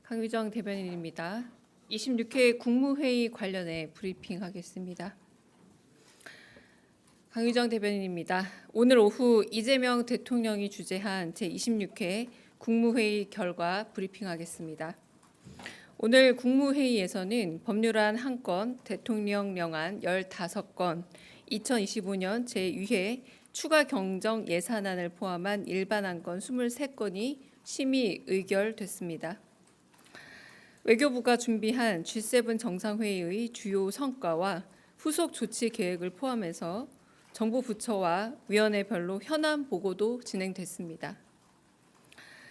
강유정 대변인입니다. 26회 국무회의 관련해 브리핑하겠습니다. 강유정 대변인입니다. 오늘 오후 이재명 대통령이 주재한 제26회 국무회의 결과 브리핑하겠습니다. 오늘 국무회의에서는 법률안 1건, 대통령령안 15건, 2025년 제2회 추가 경정 예산안을 포함한 일반안건 23건이 심의 의결됐습니다. 외교부가 준비한 G7 정상회의의 주요 성과와 후속 조치 계획을 포함해서 정부 부처와 위원회별로 현안 보고도 진행됐습니다.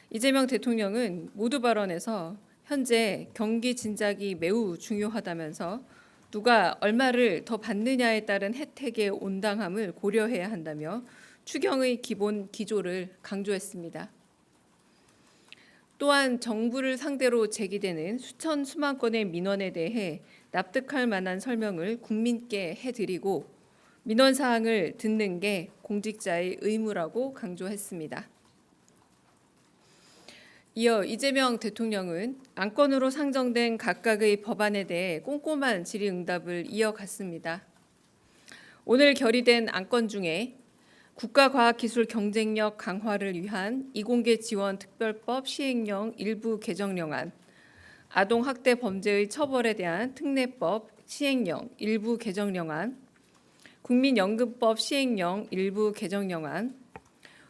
이재명 대통령은 모두 발언에서 현재 경기 진작이 매우 중요하다면서 누가 얼마를 더 받느냐에 따른 혜택의 온당함을 고려해야 한다며 추경의 기본 기조를 강조했습니다. 또한 정부를 상대로 제기되는 수만 건의 민원에 대해 납득할 만한 설명을 국민께 해드리고 민원 사항을 듣는 게 공직자의 의무라고 강조했습니다. 이어 이재명 대통령은 안건으로 상정된 각각의 법안에 대해 꼼꼼한 질의응답을 이어갔습니다. 오늘 결의된 안건 중에 국가과학기술 경쟁력 강화를 위한 이공계 지원 특별법 시행령 일부 개정령안, 아동학대 범죄의 처벌에 대한 특례법 시행령 일부 개정령안, 국민연금법 시행령 일부 개정령안,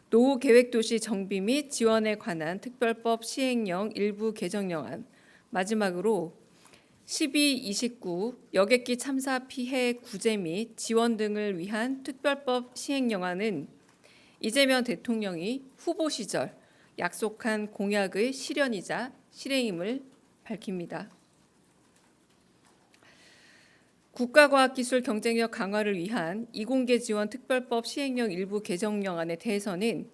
노후계획도시 정비 및 지원에 관한 특별법 시행령 일부 개정령안, 마지막으로 1229 여객기 참사 피해 구제 및 지원 등을 위한 특별법 시행령안은 이재명 대통령이 후보 시절 약속한 공약의 실현이자 실행임을 밝힙니다. 국가과학기술 경쟁력 강화를 위한 이공계 지원 특별법 시행령 일부 개정령안에 대해서는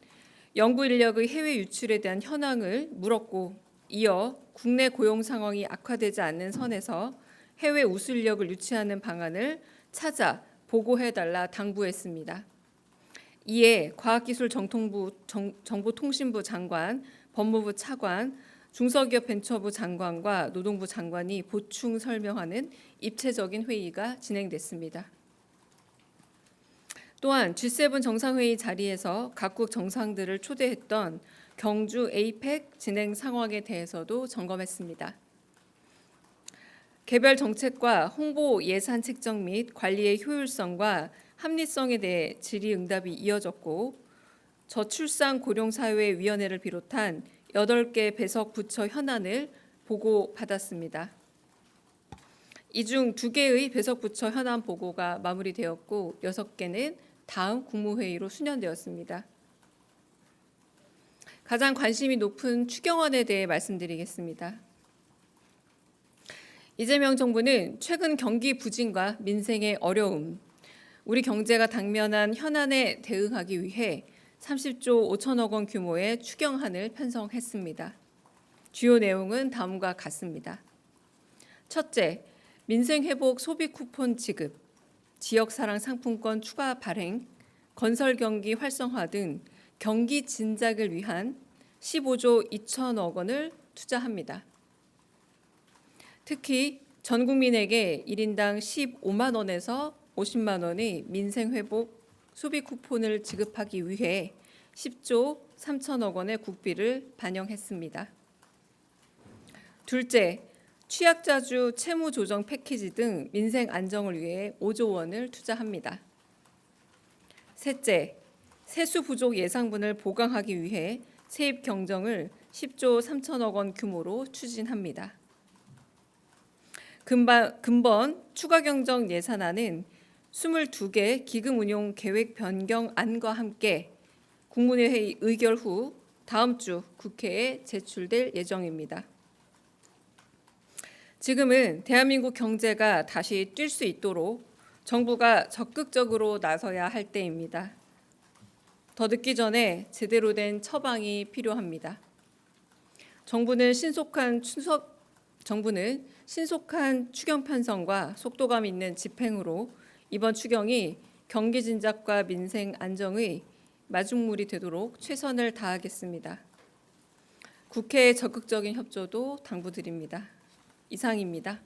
연구 인력의 해외 유출에 대한 현황을 물었고 이어 국내 고용 상황이 악화되지 않는 선에서 해외 우수 인력을 유치하는 방안을 찾아 보고해달라 당부했습니다. 이에 과학기술정통부 정보통신부 장관, 법무부 차관, 중소기업 벤처부 장관과 노동부 장관이 보충 설명하는 입체적인 회의가 진행됐습니다. 또한 G7 정상회의 자리에서 각국 정상들을 초대했던 경주 APEC 진행 상황에 대해서도 점검했습니다. 개별 정책과 홍보 예산 책정 및 관리의 효율성과 합리성에 대해 질의응답이 이어졌고 저출산 고령사회위원회를 비롯한 8개 배석 부처 현안을 보고받았습니다. 이 중 2개의 배석 부처 현안 보고가 마무리되었고 6개는 다음 국무회의로 수년되었습니다. 가장 관심이 높은 추경안에 대해 말씀드리겠습니다. 이재명 정부는 최근 경기 부진과 민생의 어려움, 우리 경제가 당면한 현안에 대응하기 위해 30조 5천억 원 규모의 추경안을 편성했습니다. 주요 내용은 다음과 같습니다. 첫째, 민생회복 소비 쿠폰 지급, 지역사랑 상품권 추가 발행, 건설경기 활성화 등 경기 진작을 위한 15조 2천억 원을 투자합니다. 특히 전 국민에게 1인당 15만 원에서 50만 원의 민생회복 소비 쿠폰을 지급하기 위해 10조 3천억 원의 국비를 반영했습니다. 둘째, 취약자주 채무 조정 패키지 등 민생 안정을 위해 5조 원을 투자합니다. 셋째, 세수 부족 예상분을 보강하기 위해 세입 경정을 10조 3천억 원 규모로 추진합니다. 금번 추가 경정 예산안은 22개 기금 운용 계획 변경안과 함께 국무회의 의결 후 다음 주 국회에 제출될 예정입니다. 지금은 대한민국 경제가 다시 뛸 수 있도록 정부가 적극적으로 나서야 할 때입니다. 더 늦기 전에 제대로 된 처방이 필요합니다. 정부는 신속한 추경 편성과 속도감 있는 집행으로 이번 추경이 경기 진작과 민생 안정의 마중물이 되도록 최선을 다하겠습니다. 국회의 적극적인 협조도 당부드립니다. 이상입니다.